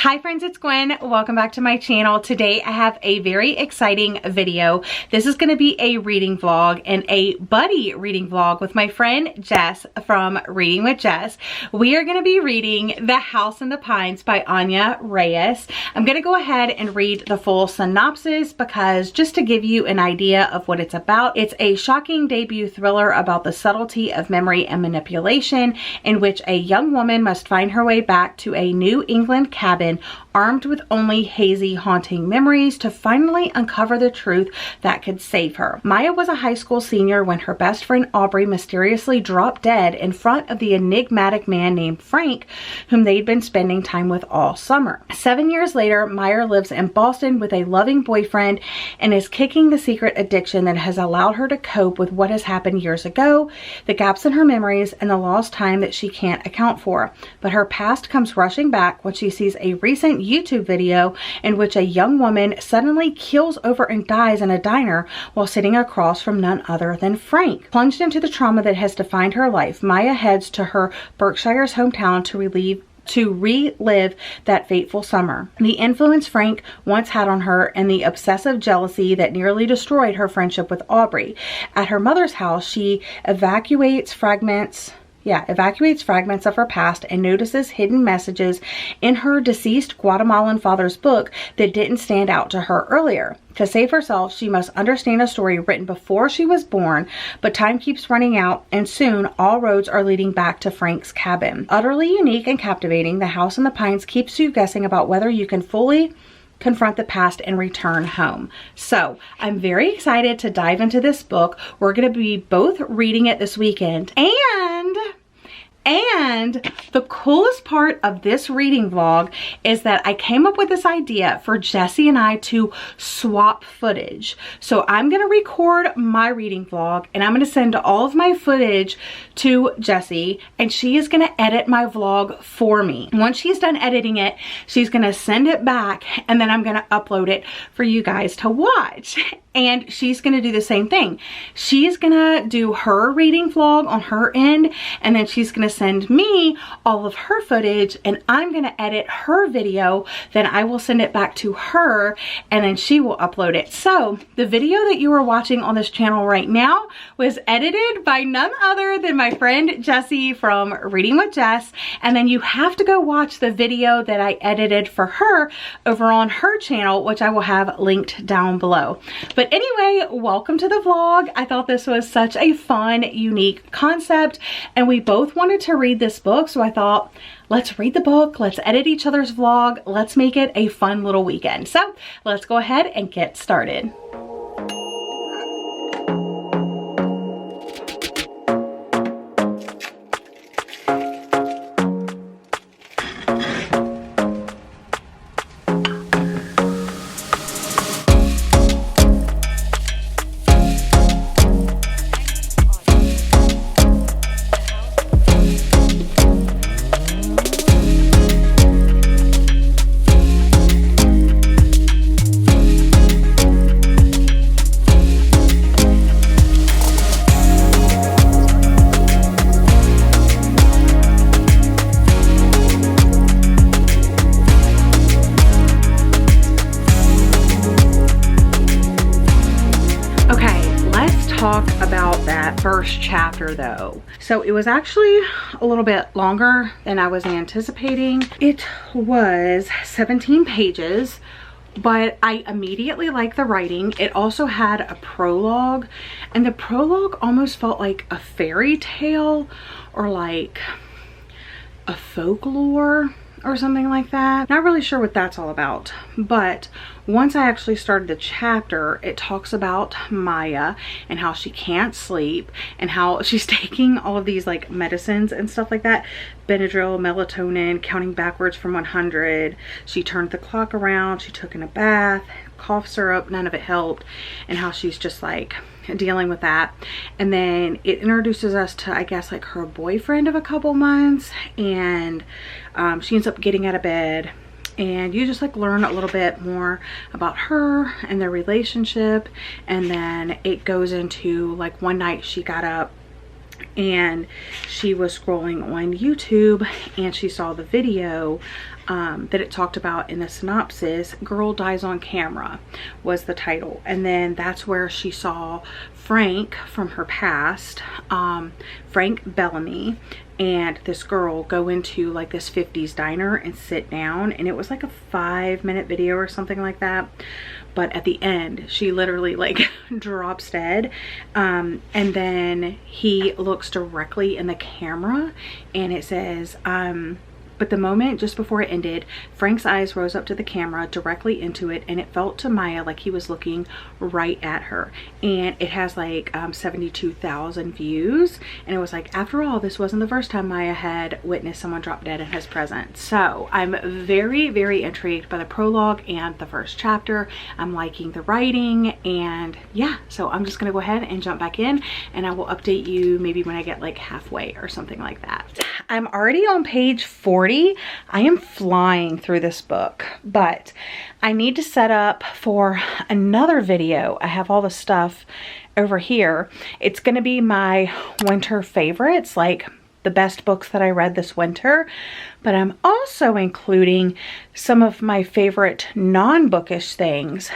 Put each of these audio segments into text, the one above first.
Hi friends, it's Gwen. Welcome back to my channel. Today I have a very exciting video. This is going to be a reading vlog and a buddy reading vlog with my friend Jess from Reading with Jess. We are going to be reading The House in the Pines by Ana Reyes. I'm going to go ahead and read the full synopsis because just to give you an idea of what it's about, it's a shocking debut thriller about the subtlety of memory and manipulation in which a young woman must find her way back to a New England cabin armed with only hazy, haunting memories to finally uncover the truth that could save her. Maya was a high school senior when her best friend Aubrey mysteriously dropped dead in front of the enigmatic man named Frank, whom they'd been spending time with all summer. 7 years later, Maya lives in Boston with a loving boyfriend and is kicking the secret addiction that has allowed her to cope with what has happened years ago, the gaps in her memories, and the lost time that she can't account for. But her past comes rushing back when she sees a recent YouTube video in which a young woman suddenly keels over and dies in a diner while sitting across from none other than Frank. Plunged into the trauma that has defined her life, Maya heads to her Berkshire's hometown to relive that fateful summer. The influence Frank once had on her and the obsessive jealousy that nearly destroyed her friendship with Aubrey. At her mother's house, she evacuates fragments of her past and notices hidden messages in her deceased Guatemalan father's book that didn't stand out to her earlier. To save herself, she must understand a story written before she was born, but time keeps running out and soon all roads are leading back to Frank's cabin. Utterly unique and captivating, The House in the Pines keeps you guessing about whether you can fully confront the past and return home. So I'm very excited to dive into this book. We're going to be both reading it this weekend, and the coolest part of this reading vlog is that I came up with this idea for Jessie and I to swap footage. So I'm going to record my reading vlog and I'm going to send all of my footage to Jessie and she is going to edit my vlog for me. Once she's done editing it, she's going to send it back and then I'm going to upload it for you guys to watch. And she's going to do the same thing. She's going to do her reading vlog on her end and then she's going to send me all of her footage and I'm going to edit her video. Then I will send it back to her and then she will upload it. So the video that you are watching on this channel right now was edited by none other than my friend Jessie from Reading with Jess. And then you have to go watch the video that I edited for her over on her channel, which I will have linked down below. But anyway, welcome to the vlog. I thought this was such a fun, unique concept and we both wanted to read this book, so I thought, let's read the book, let's edit each other's vlog, let's make it a fun little weekend. So let's go ahead and get started. About that first chapter though. So it was actually a little bit longer than I was anticipating. It was 17 pages, but I immediately liked the writing. It also had a prologue and the prologue almost felt like a fairy tale or like a folklore or something like that. Not really sure what that's all about, but once I actually started the chapter, it talks about Maya and how she can't sleep and how she's taking all of these like medicines and stuff like that. Benadryl, melatonin, counting backwards from 100. She turned the clock around, she took in a bath, cough syrup, none of it helped, and how she's just like dealing with that. And then it introduces us to, I guess, like her boyfriend of a couple months, and she ends up getting out of bed and you just like learn a little bit more about her and their relationship. And then it goes into like one night she got up and she was scrolling on YouTube and she saw the video that it talked about in the synopsis. Girl Dies on Camera was the title, and then that's where she saw Frank from her past, Frank Bellamy, and this girl go into like this 50s diner and sit down, and it was like a 5-minute video or something like that. But at the end, she literally like drops dead. And then he looks directly in the camera and it says, but the moment just before it ended, Frank's eyes rose up to the camera, directly into it, and it felt to Maya like he was looking right at her. And it has like 72,000 views. And it was like, after all, this wasn't the first time Maya had witnessed someone drop dead in his presence. So I'm very, very intrigued by the prologue and the first chapter. I'm liking the writing, and yeah, so I'm just gonna go ahead and jump back in, and I will update you maybe when I get like halfway or something like that. I'm already on page 40. I am flying through this book, but I need to set up for another video. I have all the stuff over here. It's going to be my winter favorites, like the best books that I read this winter, but I'm also including some of my favorite non-bookish things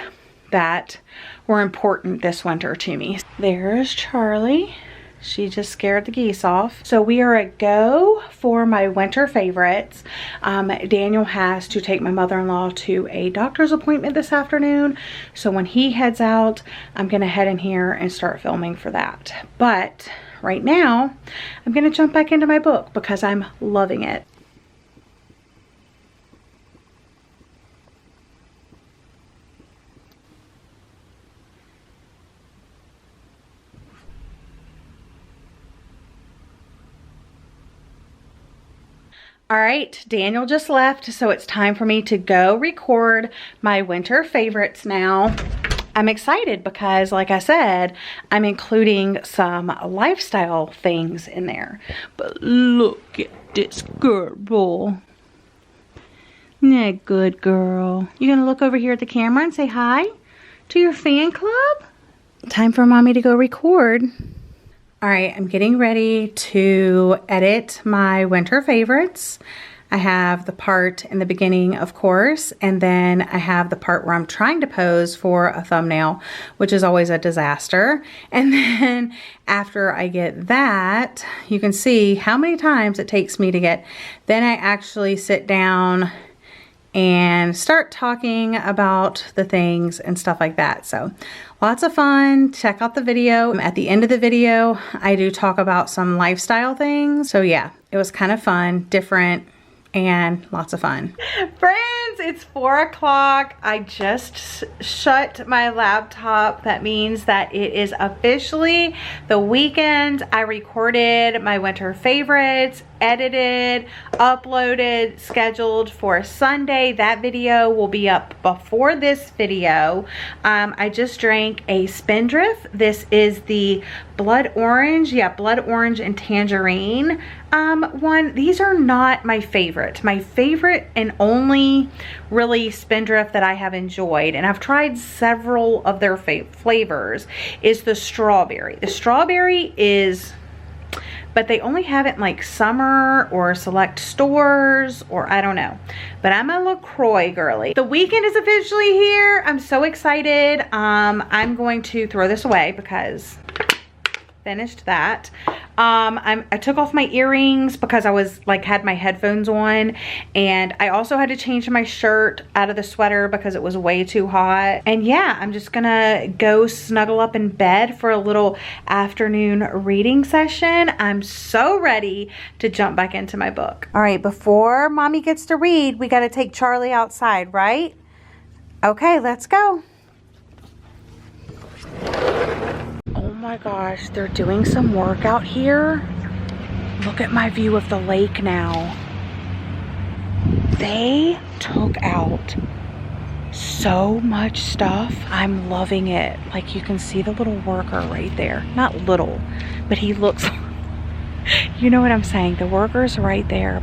that were important this winter to me. There's Charlie. She just scared the geese off. So we are a go for my winter favorites. Daniel has to take my mother-in-law to a doctor's appointment this afternoon. So when he heads out, I'm gonna head in here and start filming for that. But right now, I'm gonna jump back into my book because I'm loving it. All right, Daniel just left, so it's time for me to go record my winter favorites now. I'm excited because, like I said, I'm including some lifestyle things in there. But look at this girl. Isn't that a good girl? You gonna look over here at the camera and say hi to your fan club? Time for mommy to go record. All right, I'm getting ready to edit my winter favorites. I have the part in the beginning, of course, and then I have the part where I'm trying to pose for a thumbnail, which is always a disaster. And then after I get that, you can see how many times it takes me to get, then I actually sit down and start talking about the things and stuff like that. So lots of fun. Check out the video. At the end of the video, I do talk about some lifestyle things. So yeah, it was kind of fun, different, and lots of fun. Friends, it's 4 o'clock. I just shut my laptop. That means that it is officially the weekend. I recorded my winter favorites, edited, uploaded, scheduled for Sunday. That video will be up before this video. I just drank a Spindrift. This is the blood orange. Yeah, blood orange and tangerine one. These are not my favorite. My favorite and only really Spindrift that I have enjoyed, and I've tried several of their flavors, is the strawberry. The strawberry is, but they only have it in like summer or select stores, or I don't know. But I'm a LaCroix girly. The weekend is officially here. I'm so excited. I'm going to throw this away because finished that. I took off my earrings because I was like had my headphones on, and I also had to change my shirt out of the sweater because it was way too hot. And yeah, I'm just gonna go snuggle up in bed for a little afternoon reading session. I'm so ready to jump back into my book. All right, before mommy gets to read, we got to take Charlie outside, right? Okay, let's go. Oh my gosh, they're doing some work out here. Look at my view of the lake now. They took out so much stuff. I'm loving it. Like, you can see the little worker right there. Not little, but he looks, you know what I'm saying? The worker's right there.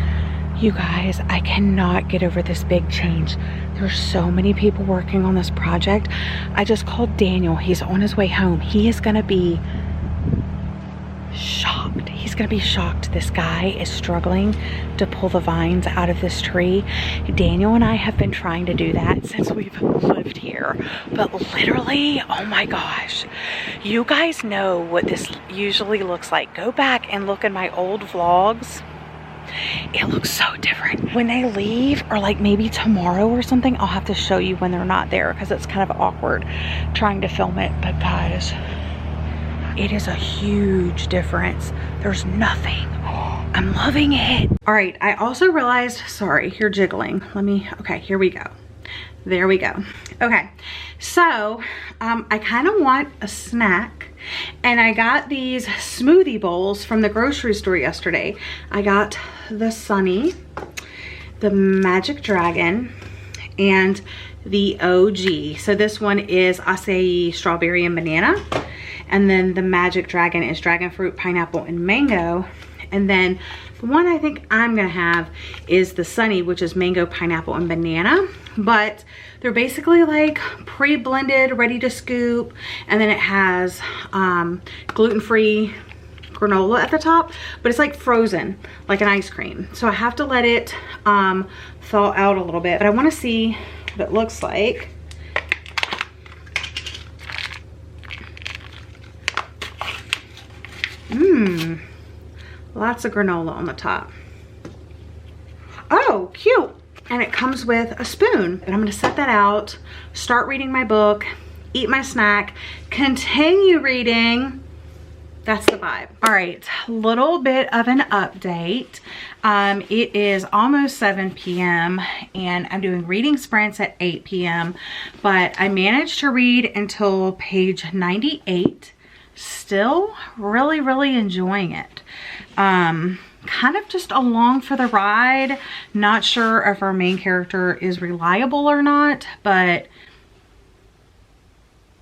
You guys, I cannot get over this big change. There's so many people working on this project. I just called Daniel. He's on his way home. He is gonna be shocked. He's guys gonna be shocked. This guy is struggling to pull the vines out of this tree. Daniel and I have been trying to do that since we've lived here, but literally, oh my gosh, you guys know what this usually looks like. Go back and look at my old vlogs. It looks so different when they leave, or like maybe tomorrow or something. I'll have to show you when they're not there because it's kind of awkward trying to film it. But guys, it is a huge difference. There's nothing. I'm loving it. All right, I also realized, sorry, you're jiggling. Okay, here we go. There we go. Okay, so I kind of want a snack, and I got these smoothie bowls from the grocery store yesterday. I got the Sunny, the Magic Dragon, and the OG. So this one is acai, strawberry, and banana. And then the Magic Dragon is dragon fruit, pineapple, and mango. And then the one I think I'm gonna have is the Sunny, which is mango, pineapple, and banana. But they're basically like pre-blended, ready to scoop. And then it has gluten-free granola at the top, but it's like frozen, like an ice cream. So I have to let it thaw out a little bit, but I wanna see what it looks like. Mmm. Lots of granola on the top. Oh, cute. And it comes with a spoon. And I'm gonna set that out, start reading my book, eat my snack, continue reading. That's the vibe. All right, little bit of an update. It is almost 7 p.m. and I'm doing reading sprints at 8 p.m. But I managed to read until page 98. Still really enjoying it. Kind of just along for the ride. Not sure if our main character is reliable or not, but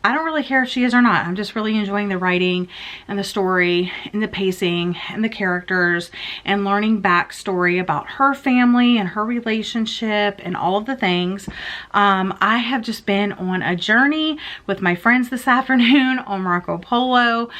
I don't really care if she is or not. I'm just really enjoying the writing and the story and the pacing and the characters and learning backstory about her family and her relationship and all of the things. I have just been on a journey with my friends this afternoon on Marco Polo.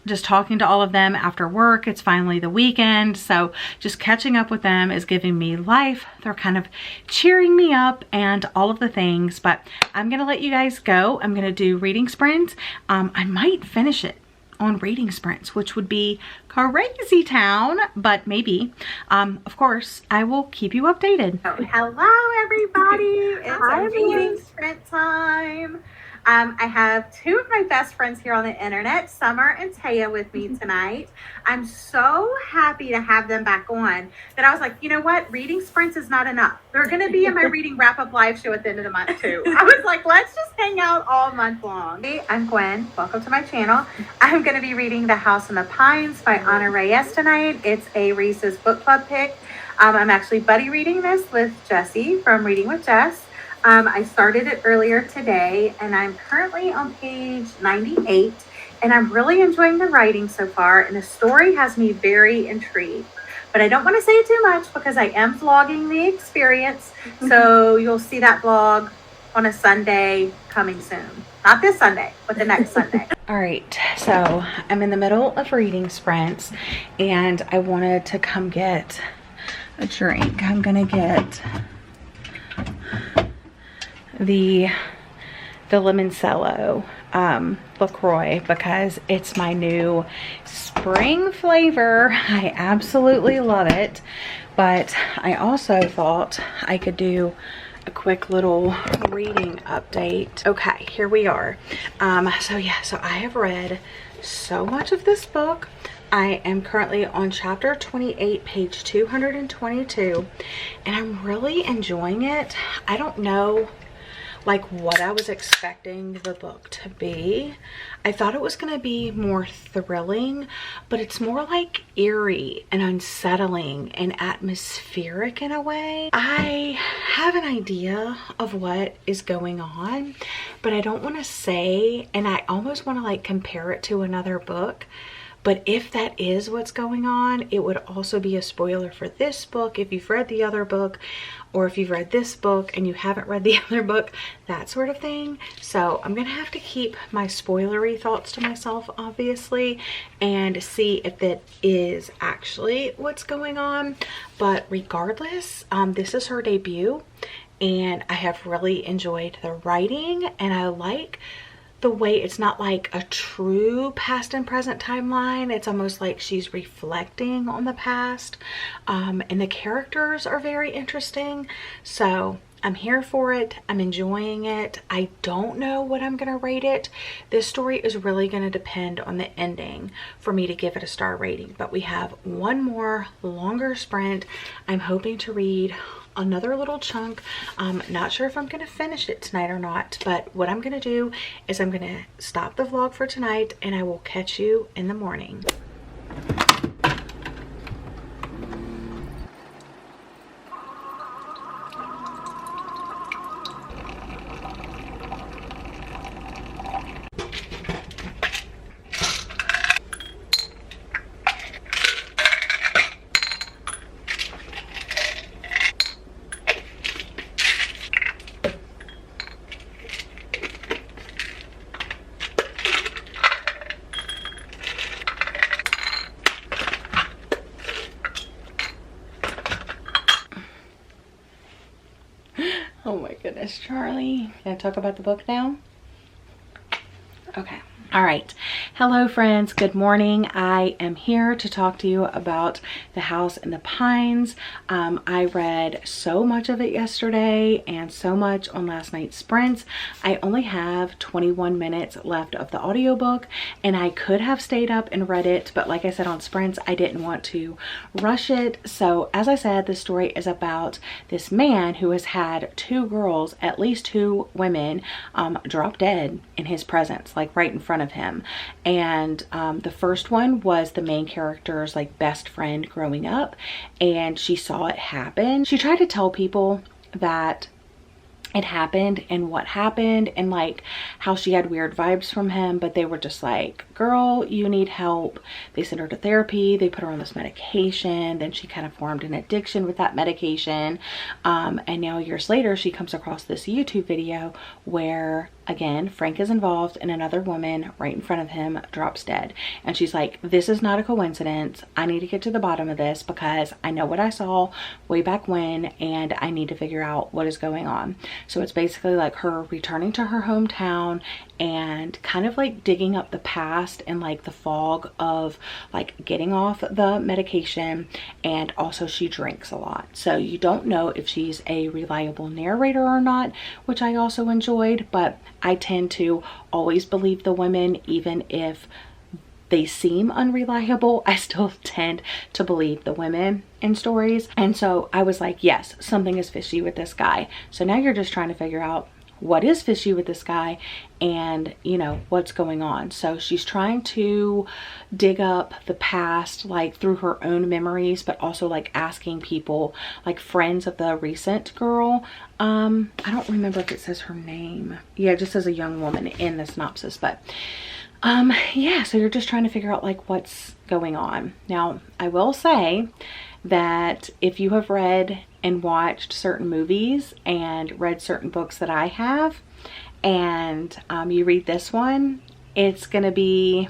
Just talking to all of them after work. It's finally the weekend, so just catching up with them is giving me life. They're kind of cheering me up and all of the things, but I'm gonna let you guys go. I'm gonna do reading sprints. I might finish it on reading sprints, which would be crazy town, but maybe. Of course, I will keep you updated. Oh, hello everybody, it's a reading sprint time. I have two of my best friends here on the internet, Summer and Taya, with me tonight. I'm so happy to have them back on that I was like, you know what? Reading sprints is not enough. They're going to be in my reading wrap-up live show at the end of the month too. I was like, let's just hang out all month long. Hey, I'm Gwen. Welcome to my channel. I'm going to be reading The House in the Pines by Ana Reyes tonight. It's a Reese's book club pick. I'm actually buddy reading this with Jessie from Reading with Jess. I started it earlier today and I'm currently on page 98 and I'm really enjoying the writing so far, and the story has me very intrigued. But I don't want to say too much because I am vlogging the experience. So you'll see that vlog on a Sunday coming soon. Not this Sunday, but the next Sunday. All right, so I'm in the middle of reading sprints and I wanted to come get a drink. I'm gonna get the Limoncello LaCroix because it's my new spring flavor. I absolutely love it, but I also thought I could do a quick little reading update. Okay, here we are. So I have read so much of this book. I am currently on chapter 28, page 222, and I'm really enjoying it. I don't know like what I was expecting the book to be. I thought it was going to be more thrilling, but it's more like eerie and unsettling and atmospheric in a way. I have an idea of what is going on, but I don't want to say, and I almost want to like compare it to another book, But if that is what's going on, it would also be a spoiler for this book if you've read the other book, or if you've read this book and you haven't read the other book, that sort of thing. So I'm gonna have to keep my spoilery thoughts to myself, obviously, and see if it is actually what's going on. But regardless, this is her debut, and I have really enjoyed the writing, and I like the way it's not like a true past and present timeline. It's almost like she's reflecting on the past, and the characters are very interesting. So I'm here for it. I'm enjoying it. I don't know what I'm gonna rate it. This story is really gonna depend on the ending for me to give it a star rating. But we have one more longer sprint. I'm hoping to read another little chunk. Not sure if I'm gonna finish it tonight or not, but what I'm gonna do is I'm gonna stop the vlog for tonight, and I will catch you in the morning. Oh my goodness, Charlie. Can I talk about the book now? Okay. All right. Hello friends, good morning. I am here to talk to you about The House in the Pines. I read so much of it yesterday and so much on last night's sprints. I only have 21 minutes left of the audiobook, and I could have stayed up and read it, but like I said on sprints, I didn't want to rush it. So as I said, the story is about this man who has had two girls, at least two women, drop dead in his presence, like right in front of him. And the first one was the main character's like best friend growing up, and she saw it happen. She tried to tell people that it happened and what happened and like how she had weird vibes from him, but they were just like, girl, you need help. They sent her to therapy, they put her on this medication, then she kind of formed an addiction with that medication, and now years later she comes across this YouTube video where again Frank is involved and another woman right in front of him drops dead, and she's like, this is not a coincidence. I need to get to the bottom of this because I know what I saw way back when and I need to figure out what is going on. So it's basically like her returning to her hometown and kind of like digging up the past and like the fog of like getting off the medication, and also she drinks a lot. So you don't know if she's a reliable narrator or not, which I also enjoyed, but I tend to always believe the women even if they seem unreliable. I still tend to believe the women in stories. And so I was like, yes, something is fishy with this guy. So now you're just trying to figure out what is fishy with this guy and you know what's going on. So she's trying to dig up the past like through her own memories, but also like asking people, like friends of the recent girl. I don't remember if it says her name. Yeah, it just says a young woman in the synopsis, but yeah, so you're just trying to figure out like what's going on. Now I will say that if you have read and watched certain movies and read certain books that I have, and you read this one, it's gonna be,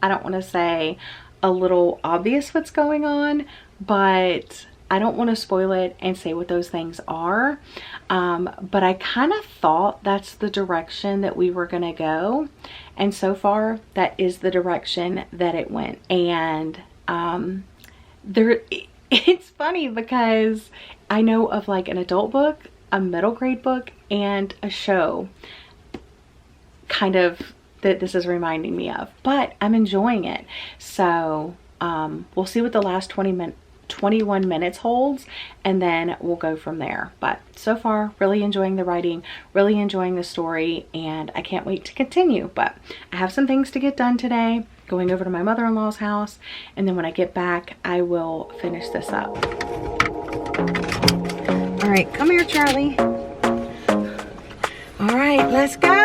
I don't want to say a little obvious what's going on, but I don't want to spoil it and say what those things are. But I kind of thought that's the direction that we were gonna go, and so far that is the direction that it went. And it's funny because I know of like an adult book, a middle grade book, and a show kind of that this is reminding me of, but I'm enjoying it. So we'll see what the last 21 minutes holds, and then we'll go from there. But so far, really enjoying the writing, really enjoying the story, and I can't wait to continue. But I have some things to get done today, going over to my mother-in-law's house, and then when I get back, I will finish this up. All right, come here, Charlie. All right, let's go.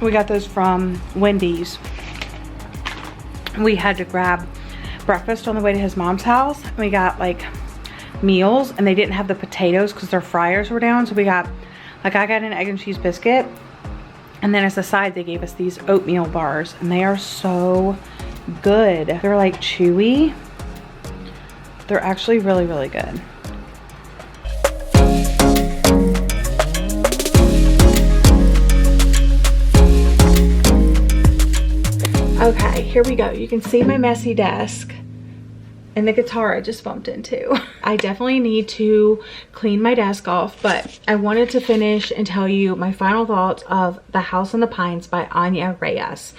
We got those from Wendy's. We had to grab breakfast on the way to his mom's house. We got like meals, and they didn't have the potatoes because their fryers were down. So we got, like, I got an egg and cheese biscuit, and then as a side they gave us these oatmeal bars, and they are so good. They're like chewy. They're actually really, really good. Okay, here we go. You can see my messy desk and the guitar I just bumped into. I definitely need to clean my desk off, but I wanted to finish and tell you my final thoughts of The House in the Pines by Ana Reyes.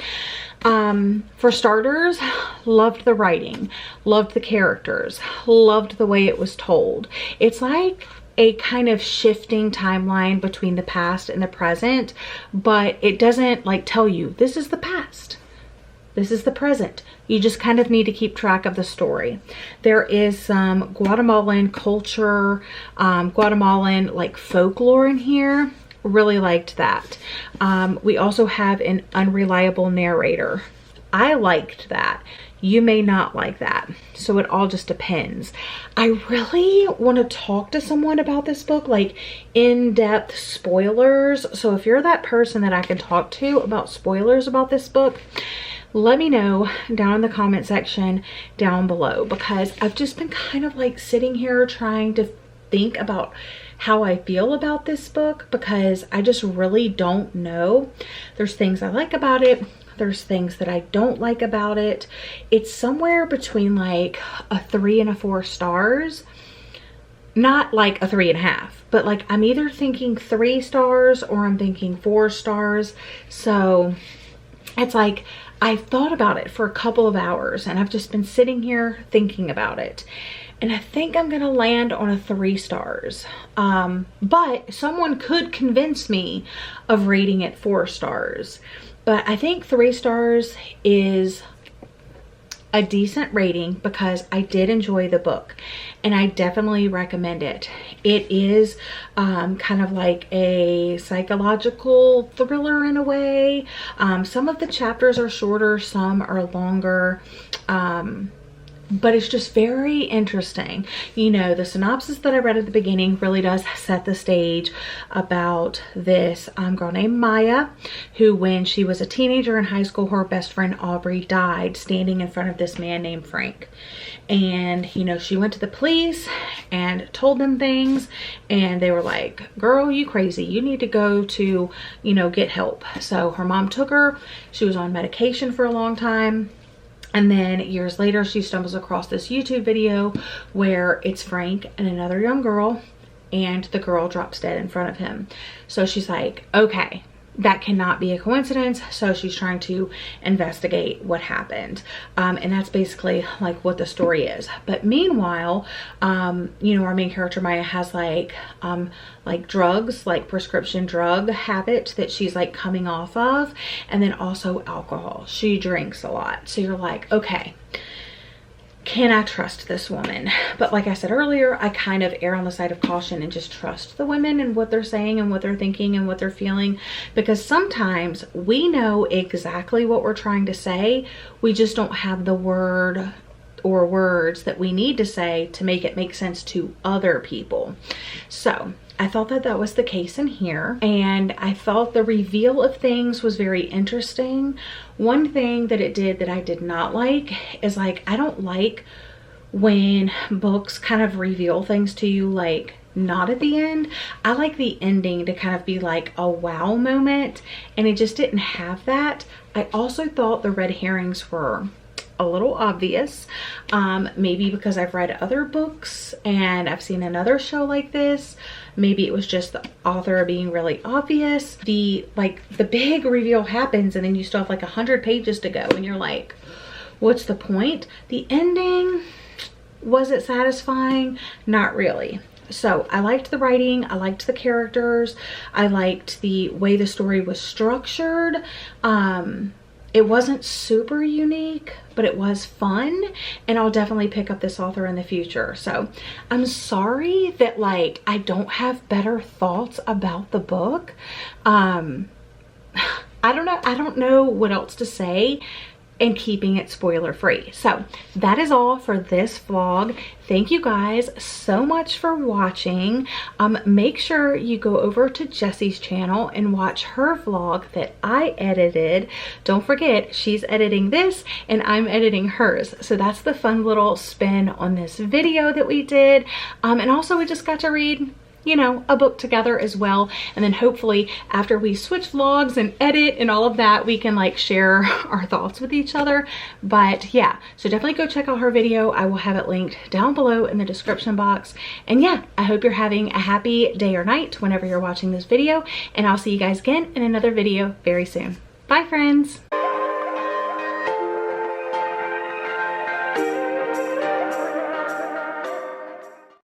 For starters, loved the writing, loved the characters, loved the way it was told. It's like a kind of shifting timeline between the past and the present, but it doesn't like tell you this is the past, this is the present. You just kind of need to keep track of the story. There is some Guatemalan culture, Guatemalan like folklore in here. Really liked that. We also have an unreliable narrator. I liked that. You may not like that. So it all just depends. I really want to talk to someone about this book, like in-depth spoilers. So if you're that person that I can talk to about spoilers about this book, let me know down in the comment section down below, because I've just been kind of like sitting here trying to think about how I feel about this book, because I just really don't know. There's things I like about it. There's things that I don't like about it. It's somewhere between like a 3 and a 4 stars. Not like a 3.5, but like I'm either thinking 3 stars or I'm thinking 4 stars. So it's like I've thought about it for a couple of hours, and I've just been sitting here thinking about it. And I think I'm gonna land on a 3 stars. But someone could convince me of rating it 4 stars. But I think 3 stars is a decent rating because I did enjoy the book and I definitely recommend it. It is kind of like a psychological thriller in a way. Some of the chapters are shorter, some are longer. But it's just very interesting. You know, the synopsis that I read at the beginning really does set the stage about this girl named Maya, who when she was a teenager in high school, her best friend Aubrey died standing in front of this man named Frank. And, you know, she went to the police and told them things, and they were like, girl, you crazy. You need to go to, you know, get help. So her mom took her. She was on medication for a long time. And then years later, she stumbles across this YouTube video where it's Frank and another young girl, and the girl drops dead in front of him. So she's like, okay, that cannot be a coincidence. So she's trying to investigate what happened. And that's basically like what the story is. But meanwhile, you know, our main character Maya has like drugs, like prescription drug habit that she's like coming off of. And then also alcohol. She drinks a lot. So you're like, okay, can I trust this woman? But like I said earlier, I kind of err on the side of caution and just trust the women and what they're saying and what they're thinking and what they're feeling, because sometimes we know exactly what we're trying to say. We just don't have the word or words that we need to say to make it make sense to other people. So I thought that that was the case in here, and I thought the reveal of things was very interesting. One thing that it did that I did not like is like, I don't like when books kind of reveal things to you like not at the end. I like the ending to kind of be like a wow moment, and it just didn't have that. I also thought the red herrings were a little obvious, maybe because I've read other books and I've seen another show like this. Maybe it was just the author being really obvious. The big reveal happens and then you still have like 100 pages to go and you're like, what's the point? The ending, was it satisfying? Not really. So I liked the writing, I liked the characters, I liked the way the story was structured. It wasn't super unique, but it was fun, and I'll definitely pick up this author in the future. So I'm sorry that like I don't have better thoughts about the book. I I don't know what else to say, and keeping it spoiler free. So that is all for this vlog. Thank you guys so much for watching. Make sure you go over to Jessie's channel and watch her vlog that I edited. Don't forget, she's editing this and I'm editing hers. So that's the fun little spin on this video that we did. And also we just got to read, you know, a book together as well. And then hopefully after we switch vlogs and edit and all of that, we can like share our thoughts with each other. But yeah, so definitely go check out her video. I will have it linked down below in the description box. And yeah, I hope you're having a happy day or night whenever you're watching this video. And I'll see you guys again in another video very soon. Bye friends.